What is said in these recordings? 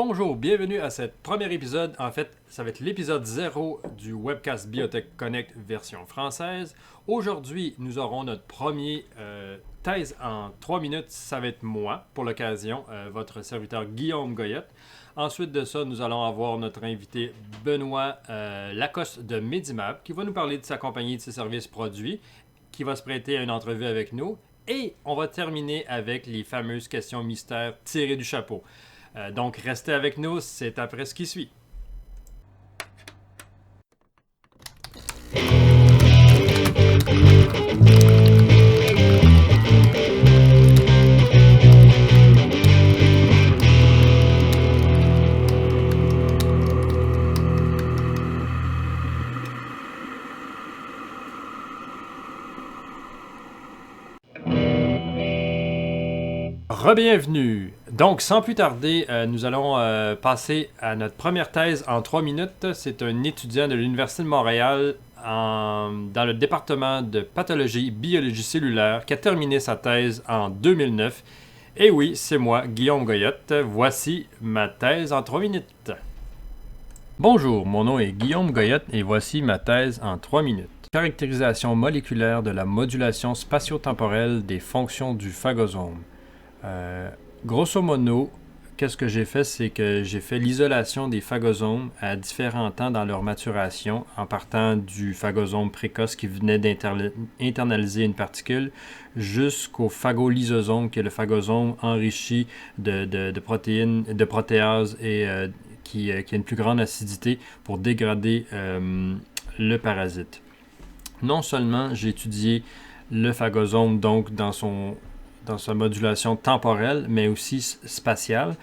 Bonjour, bienvenue à ce premier épisode. En fait, ça va être l'épisode 0 du webcast Biotech Connect version française. Aujourd'hui, nous aurons notre premier thèse en 3 minutes. Ça va être moi, pour l'occasion, votre serviteur Guillaume Goyette. Ensuite de ça, nous allons avoir notre invité Benoît Lacoste de Medimab qui va nous parler de sa compagnie et de ses services produits, qui va se prêter à une entrevue avec nous. Et on va terminer avec les fameuses questions mystères tirées du chapeau. Donc, restez avec nous, c'est après ce qui suit. Rebienvenue! Donc, sans plus tarder, nous allons passer à notre première thèse en 3 minutes. C'est un étudiant de l'Université de Montréal dans le département de pathologie biologie cellulaire qui a terminé sa thèse en 2009. Et oui, c'est moi, Guillaume Goyette. Voici ma thèse en 3 minutes. Bonjour, mon nom est Guillaume Goyette et voici ma thèse en 3 minutes. Caractérisation moléculaire de la modulation spatio-temporelle des fonctions du phagosome. Grosso modo, qu'est-ce que j'ai fait, c'est que j'ai fait l'isolation des phagosomes à différents temps dans leur maturation, en partant du phagosome précoce qui venait d'internaliser une particule, jusqu'au phagolysosome, qui est le phagosome enrichi de protéines, de protéases et qui a une plus grande acidité pour dégrader le parasite. Non seulement j'ai étudié le phagosome donc dans sa modulation temporelle, mais aussi spatiale,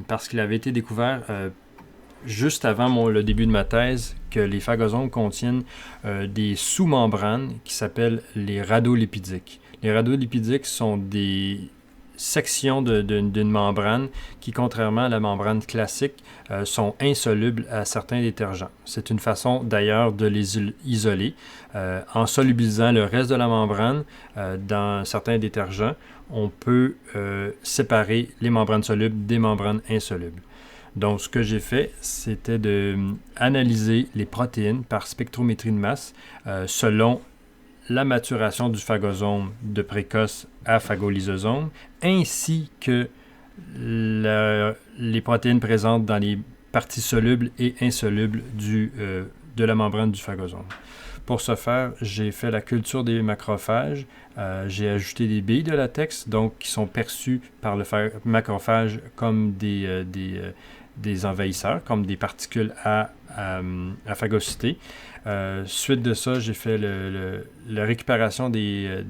parce qu'il avait été découvert juste avant le début de ma thèse que les phagosomes contiennent des sous-membranes qui s'appellent les radolipidiques. Les radolipidiques sont des sections d'une membrane qui, contrairement à la membrane classique, sont insolubles à certains détergents. C'est une façon d'ailleurs de les isoler. En solubilisant le reste de la membrane dans certains détergents, on peut séparer les membranes solubles des membranes insolubles. Donc, ce que j'ai fait, c'était d'analyser les protéines par spectrométrie de masse selon la maturation du phagosome de précoce à phagolysosome, ainsi que les protéines présentes dans les parties solubles et insolubles de la membrane du phagosome. Pour ce faire, j'ai fait la culture des macrophages. J'ai ajouté des billes de latex, donc qui sont perçues par le macrophage comme des envahisseurs, comme des particules à phagocyter. Suite de ça, j'ai fait la récupération des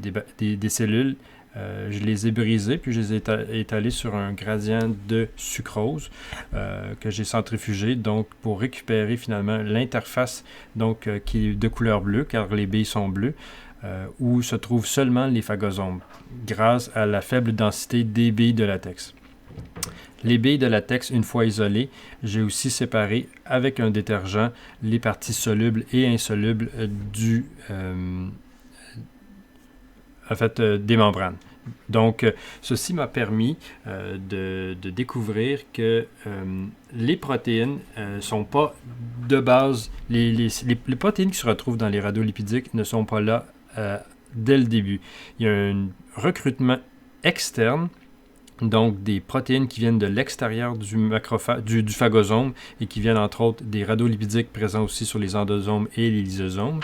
cellules. Je les ai brisées, puis je les ai étalées sur un gradient de sucrose que j'ai centrifugé, donc pour récupérer finalement l'interface donc, qui est de couleur bleue, car les billes sont bleues, où se trouvent seulement les phagosomes, grâce à la faible densité des billes de latex. Les billes de latex, une fois isolées, j'ai aussi séparé avec un détergent les parties solubles et insolubles des membranes. Donc, ceci m'a permis de découvrir que les protéines ne sont pas de base, les protéines qui se retrouvent dans les radolipidiques ne sont pas là dès le début. Il y a un recrutement externe, donc des protéines qui viennent de l'extérieur du phagosome et qui viennent entre autres des radolipidiques présents aussi sur les endosomes et les lysosomes.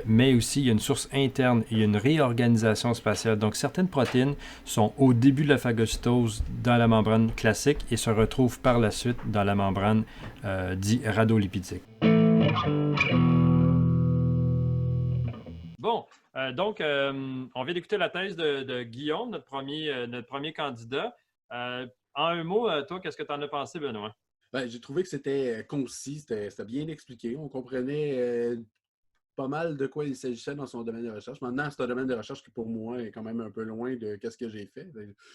Mais aussi, il y a une source interne, il y a une réorganisation spatiale. Donc, certaines protéines sont au début de la phagocytose dans la membrane classique et se retrouvent par la suite dans la membrane dite radolipidique. Bon, donc, on vient d'écouter la thèse de Guillaume, notre premier candidat. En un mot, toi, qu'est-ce que tu en as pensé, Benoît? Ben, j'ai trouvé que c'était concis, c'était bien expliqué. On comprenait pas mal de quoi il s'agissait dans son domaine de recherche. Maintenant, c'est un domaine de recherche qui, pour moi, est quand même un peu loin de ce que j'ai fait.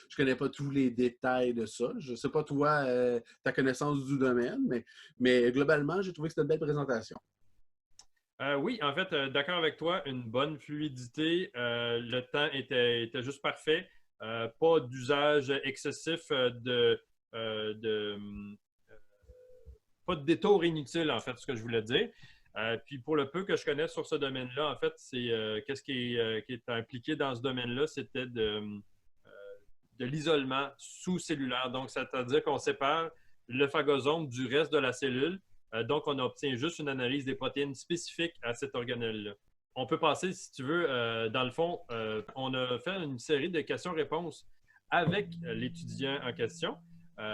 Je connais pas tous les détails de ça. Je sais pas, toi, ta connaissance du domaine, mais globalement, j'ai trouvé que c'était une belle présentation. Oui, en fait, d'accord avec toi, une bonne fluidité. Le temps était juste parfait. Pas d'usage excessif pas de détour inutile, en fait, ce que je voulais dire. Puis pour le peu que je connais sur ce domaine-là, en fait, c'est qu'est-ce qui est impliqué dans ce domaine-là, c'était de l'isolement sous-cellulaire. Donc, c'est-à-dire qu'on sépare le phagosome du reste de la cellule. Donc, on obtient juste une analyse des protéines spécifiques à cet organelle-là. On peut passer, si tu veux, dans le fond, on a fait une série de questions-réponses avec l'étudiant en question.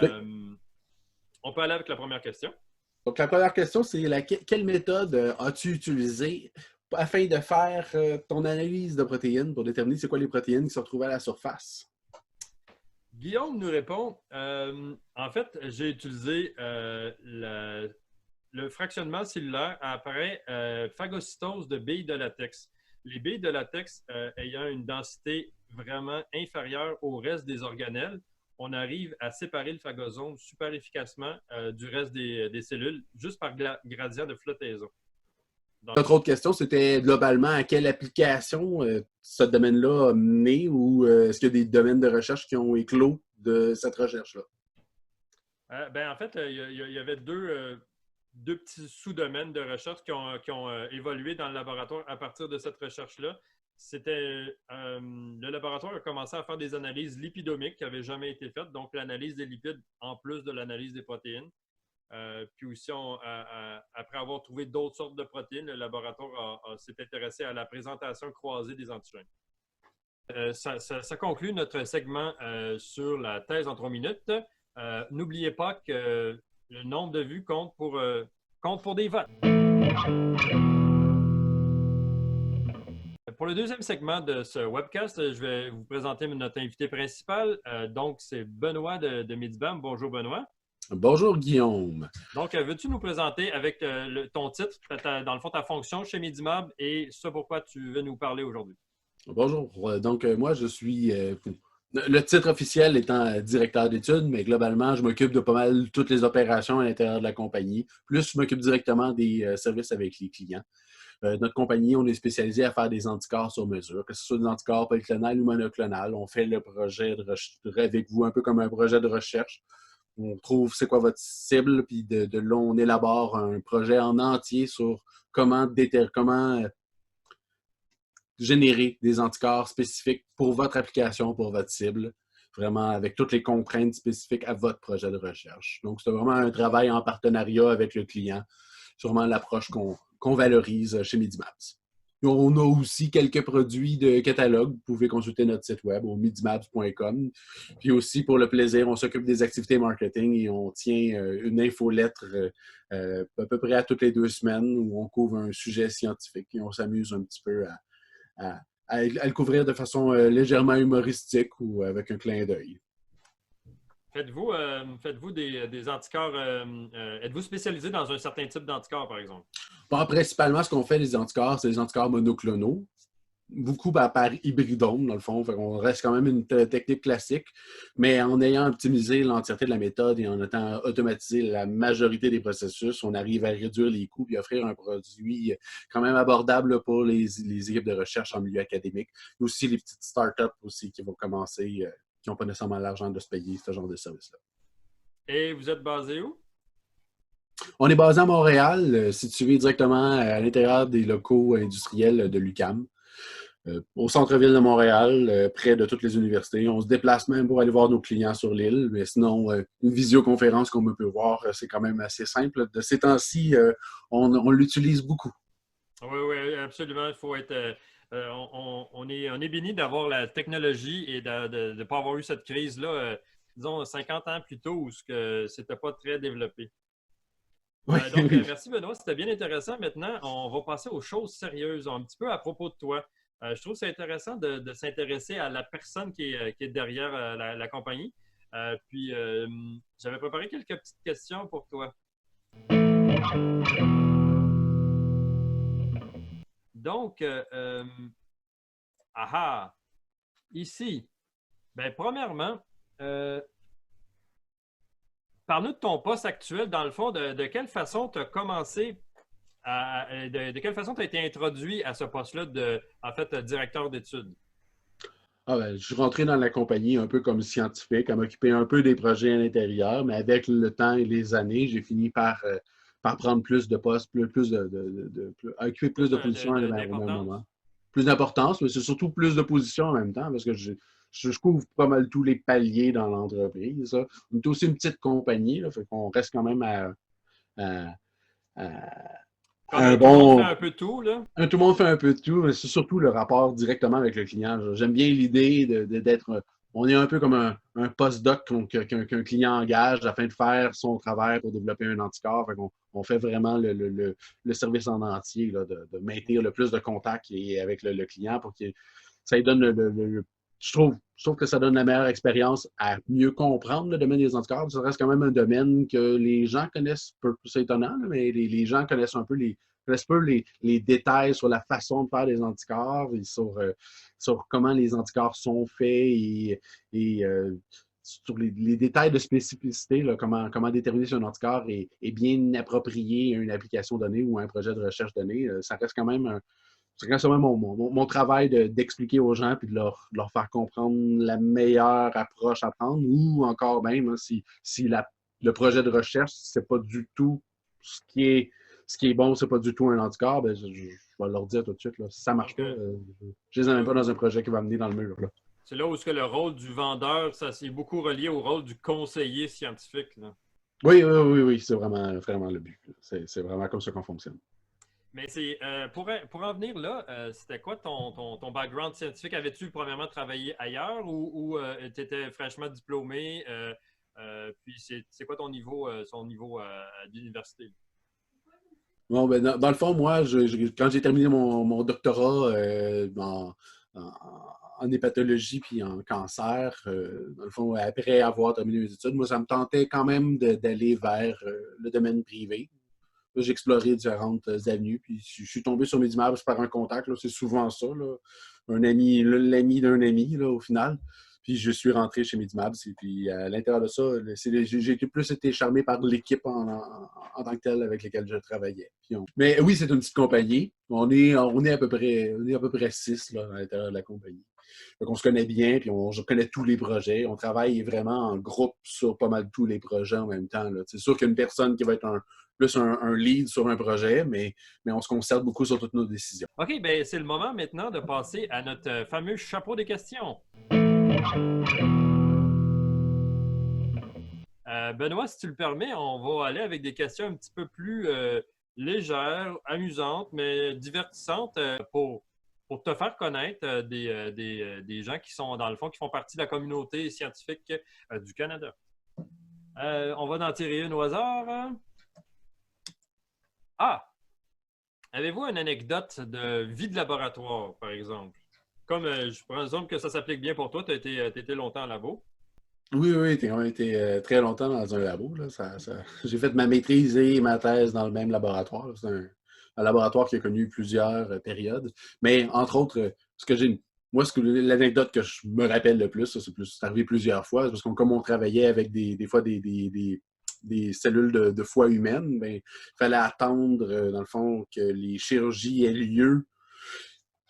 Oui. On peut aller avec la première question. Donc, la première question, c'est quelle méthode as-tu utilisée afin de faire ton analyse de protéines pour déterminer c'est quoi les protéines qui se retrouvent à la surface? Guillaume nous répond, en fait, j'ai utilisé le fractionnement cellulaire après phagocytose de billes de latex. Les billes de latex ayant une densité vraiment inférieure au reste des organelles, on arrive à séparer le phagosome super efficacement du reste des cellules juste par gradient de flottaison. Notre autre question, c'était globalement à quelle application ce domaine-là a mené ou est-ce qu'il y a des domaines de recherche qui ont éclos de cette recherche-là? En fait, il y avait deux petits sous-domaines de recherche qui ont évolué dans le laboratoire à partir de cette recherche-là. Le laboratoire a commencé à faire des analyses lipidomiques qui n'avaient jamais été faites, donc l'analyse des lipides en plus de l'analyse des protéines. Puis aussi, après avoir trouvé d'autres sortes de protéines, le laboratoire s'est intéressé à la présentation croisée des antigènes. Ça conclut notre segment sur la thèse en 3 minutes. N'oubliez pas que le nombre de vues compte pour des votes. Pour le deuxième segment de ce webcast, je vais vous présenter notre invité principal. Donc, c'est Benoît de Midibam. Bonjour, Benoît. Bonjour, Guillaume. Donc, veux-tu nous présenter avec ton titre, dans le fond, ta fonction chez Midimab et ce pourquoi tu veux nous parler aujourd'hui? Bonjour. Donc, moi, je suis... le titre officiel étant directeur d'études, mais globalement, je m'occupe de pas mal toutes les opérations à l'intérieur de la compagnie. Plus, je m'occupe directement des services avec les clients. Notre compagnie, on est spécialisé à faire des anticorps sur mesure, que ce soit des anticorps polyclonales ou monoclonales. On fait le projet avec vous un peu comme un projet de recherche. On trouve c'est quoi votre cible, puis de là, on élabore un projet en entier sur comment générer des anticorps spécifiques pour votre application, pour votre cible, vraiment avec toutes les contraintes spécifiques à votre projet de recherche. Donc, c'est vraiment un travail en partenariat avec le client. C'est vraiment l'approche qu'on valorise chez Midimabs. On a aussi quelques produits de catalogue. Vous pouvez consulter notre site web au midimabs.com. Puis aussi, pour le plaisir, on s'occupe des activités marketing et on tient une infolettre à peu près à toutes les 2 semaines où on couvre un sujet scientifique et on s'amuse un petit peu à le couvrir de façon légèrement humoristique ou avec un clin d'œil. Faites-vous des anticorps? Êtes-vous spécialisé dans un certain type d'anticorps, par exemple? Bon, principalement, ce qu'on fait, les anticorps, c'est des anticorps monoclonaux. Beaucoup par hybridome, dans le fond. On reste quand même une technique classique, mais en ayant optimisé l'entièreté de la méthode et en ayant automatisé la majorité des processus, on arrive à réduire les coûts et offrir un produit quand même abordable pour les équipes de recherche en milieu académique. Mais aussi les petites startups aussi qui vont commencer, qui n'ont pas nécessairement l'argent de se payer ce genre de service-là. Et vous êtes basé où? On est basé à Montréal, situé directement à l'intérieur des locaux industriels de l'UQAM. Au centre-ville de Montréal, près de toutes les universités. On se déplace même pour aller voir nos clients sur l'île, mais sinon, une visioconférence qu'on peut voir, c'est quand même assez simple. De ces temps-ci, on l'utilise beaucoup. Oui, absolument. Il faut être... on est béni d'avoir la technologie et de ne pas avoir eu cette crise-là, disons, 50 ans plus tôt où ce n'était pas très développé. Oui. Donc, merci Benoît, c'était bien intéressant. Maintenant, on va passer aux choses sérieuses, un petit peu à propos de toi. Je trouve que c'est intéressant de s'intéresser à la personne qui est derrière la compagnie. Puis, j'avais préparé quelques petites questions pour toi. Donc, ici, premièrement, parle-nous de ton poste actuel, dans le fond, de quelle façon tu as commencé de quelle façon tu as été introduit à ce poste-là de, en fait, directeur d'études? Ah ben, je suis rentré dans la compagnie un peu comme scientifique, à m'occuper un peu des projets à l'intérieur, mais avec le temps et les années, j'ai fini par prendre plus de postes, occuper plus Plus de positions au même d'importance. moment. Plus d'importance, mais c'est surtout plus de positions en même temps, parce que je couvre pas mal tous les paliers dans l'entreprise. Là. On est aussi une petite compagnie, là, fait qu'on reste quand même à- à Comme un tout le monde fait bon, un peu tout, là. tout le monde fait un peu de tout, mais c'est surtout le rapport directement avec le client. J'aime bien l'idée d'être. On est un peu comme un postdoc qu'un client engage afin de faire son travail pour développer un anticorps. On fait vraiment le service en entier, là, de maintenir le plus de contacts avec le client pour que ça lui donne je trouve que ça donne la meilleure expérience à mieux comprendre le domaine des anticorps. Ça reste quand même un domaine que les gens connaissent peu. C'est étonnant, là, mais les gens connaissent un peu les détails sur la façon de faire des anticorps et sur comment les anticorps sont faits et sur les détails de spécificité, là, comment déterminer si un anticorps est bien approprié à une application donnée ou à un projet de recherche donné. Ça reste quand même mon travail d'expliquer aux gens et de leur faire comprendre la meilleure approche à prendre ou encore même si le projet de recherche, c'est pas du tout ce qui est, ce qui est bon, c'est pas du tout un anticorps, ben, je vais leur dire tout de suite, là, si ça marche Donc, pas, je les c'est amène là, pas dans un projet qui va mener dans le mur. Là. c'est là où est-ce que le rôle du vendeur, ça c'est beaucoup relié au rôle du conseiller scientifique, là. Oui, c'est vraiment le but. C'est vraiment comme ça qu'on fonctionne. Mais c'est pour en venir là, c'était quoi ton background scientifique? Avais-tu premièrement travaillé ailleurs ou tu étais fraîchement diplômé? Puis c'est quoi son niveau d'université? Bon, ben, dans le fond, moi, quand j'ai terminé mon doctorat en, en hépatologie puis en cancer, dans le fond, après avoir terminé mes études, moi, ça me tentait quand même d'aller vers le domaine privé. Là, j'ai exploré différentes avenues, puis je suis tombé sur Medimab par un contact. Là, c'est souvent ça, là. Un ami, l'ami d'un ami, là, au final. Puis je suis rentré chez Medimab. Et puis à l'intérieur de ça, j'ai plus été charmé par l'équipe en tant que telle avec laquelle je travaillais. Mais oui, c'est une petite compagnie. On est à peu près 6 là, à l'intérieur de la compagnie. Donc, on se connaît bien, puis je connais tous les projets. On travaille vraiment en groupe sur pas mal tous les projets en même temps. Là. C'est sûr qu'il y a une personne qui va être plus un lead sur un projet, mais on se concerte beaucoup sur toutes nos décisions. OK, ben c'est le moment maintenant de passer à notre fameux chapeau des questions. Benoît, si tu le permets, on va aller avec des questions un petit peu plus légères, amusantes, mais divertissantes pour te faire connaître des gens qui sont, dans le fond, qui font partie de la communauté scientifique du Canada. On va en tirer une au hasard. Ah! Avez-vous une anecdote de vie de laboratoire, par exemple? Comme je présume que ça s'applique bien pour toi, tu as été longtemps en labo. Oui, on a été très longtemps dans un labo. Là. J'ai fait ma maîtrise et ma thèse dans le même laboratoire. C'est un laboratoire qui a connu plusieurs périodes. Mais entre autres, moi, l'anecdote que je me rappelle le plus, c'est arrivé plusieurs fois, parce que comme on travaillait avec des fois des cellules de foie humaine, ben, il fallait attendre, dans le fond, que les chirurgies aient lieu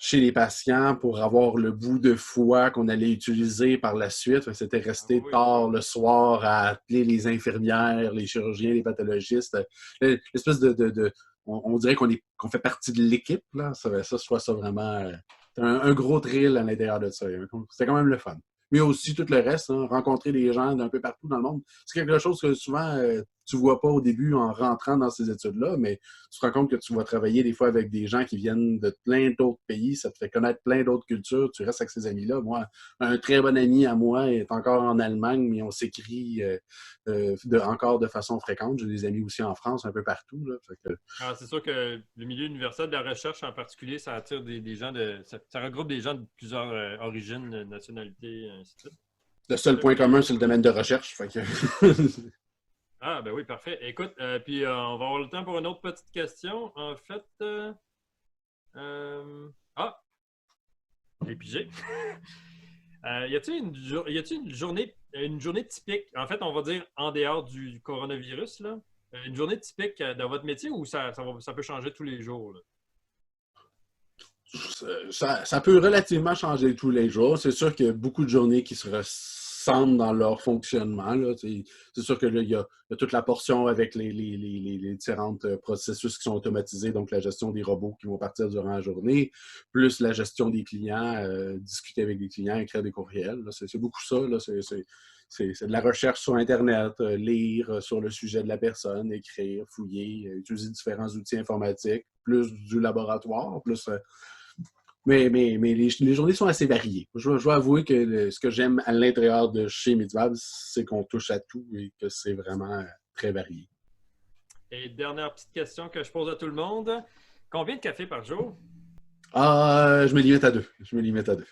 chez les patients pour avoir le bout de foie qu'on allait utiliser par la suite. C'était Ah oui, rester oui, oui, tard oui. le soir à appeler les infirmières, les chirurgiens, les pathologistes. L'espèce on dirait qu'on fait partie de l'équipe. Là. Je trouve ça vraiment un gros thrill à l'intérieur de ça. C'était quand même le fun. Mais aussi tout le reste, hein, rencontrer des gens d'un peu partout dans le monde. C'est quelque chose que souvent tu vois pas au début en rentrant dans ces études-là, mais tu te rends compte que tu vas travailler des fois avec des gens qui viennent de plein d'autres pays, ça te fait connaître plein d'autres cultures, tu restes avec ces amis-là. Moi, un très bon ami à moi est encore en Allemagne, mais on s'écrit encore de façon fréquente. J'ai des amis aussi en France, un peu partout. Là. Ah, c'est sûr que le milieu universel de la recherche en particulier, ça attire des gens ça regroupe des gens de plusieurs origines, nationalités, ainsi de suite. Le seul point commun, c'est le domaine de recherche. Ah, ben oui, parfait. Écoute, puis on va avoir le temps pour une autre petite question. En fait, ah, j'ai pigé. Y a-t-il une journée typique, en fait, on va dire en dehors du coronavirus, là, une journée typique dans votre métier ou ça peut changer tous les jours, là? Ça peut relativement changer tous les jours. C'est sûr qu'il y a beaucoup de journées qui se ressemblent dans leur fonctionnement. Là. C'est sûr que là, il y a toute la portion avec les différents processus qui sont automatisés, donc la gestion des robots qui vont partir durant la journée, plus la gestion des clients, discuter avec des clients, écrire des courriels. Là. C'est beaucoup ça. Là. C'est de la recherche sur Internet, lire sur le sujet de la personne, écrire, fouiller, utiliser différents outils informatiques, plus du laboratoire, plus... Mais les journées sont assez variées. Je dois avouer que ce que j'aime à l'intérieur de chez Medivab, c'est qu'on touche à tout et que c'est vraiment très varié. Et dernière petite question que je pose à tout le monde. Combien de cafés par jour? Je me limite à 2. Je me limite à 2.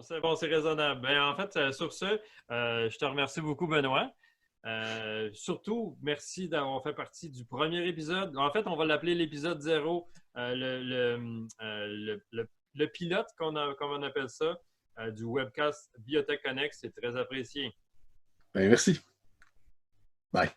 C'est bon, c'est raisonnable. Ben, en fait, sur ce, je te remercie beaucoup, Benoît. Surtout, merci d'avoir fait partie du premier épisode. En fait, on va l'appeler l'épisode 0, le pilote, comme on appelle ça, du webcast Biotech Connect. C'est très apprécié. Ben, merci. Bye.